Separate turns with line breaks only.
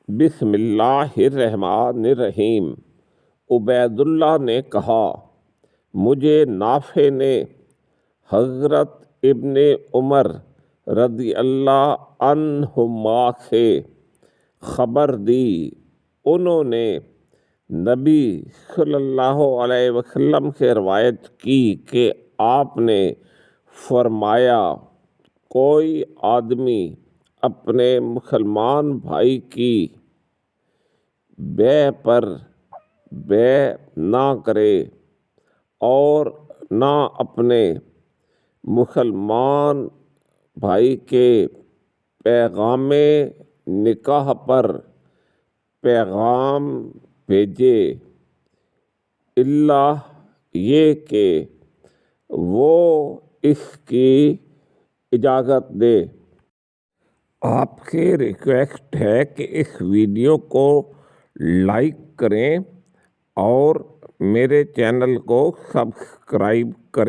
بسم اللہ الرحمن الرحیم۔ عبید اللہ نے کہا، مجھے نافع نے حضرت ابن عمر رضی اللہ عنہما سے خبر دی، انہوں نے نبی صلی اللہ علیہ وسلم سے روایت کی کہ آپ نے فرمایا، کوئی آدمی اپنے مسلمان بھائی کی بیع پر بیع نہ کرے اور نہ اپنے مسلمان بھائی کے پیغام نکاح پر پیغام بھیجے، الا یہ کہ وہ اس کی اجازت دے۔ آپ سے ریکویسٹ ہے کہ اس ویڈیو کو لائک کریں اور میرے چینل کو سبسکرائب کریں۔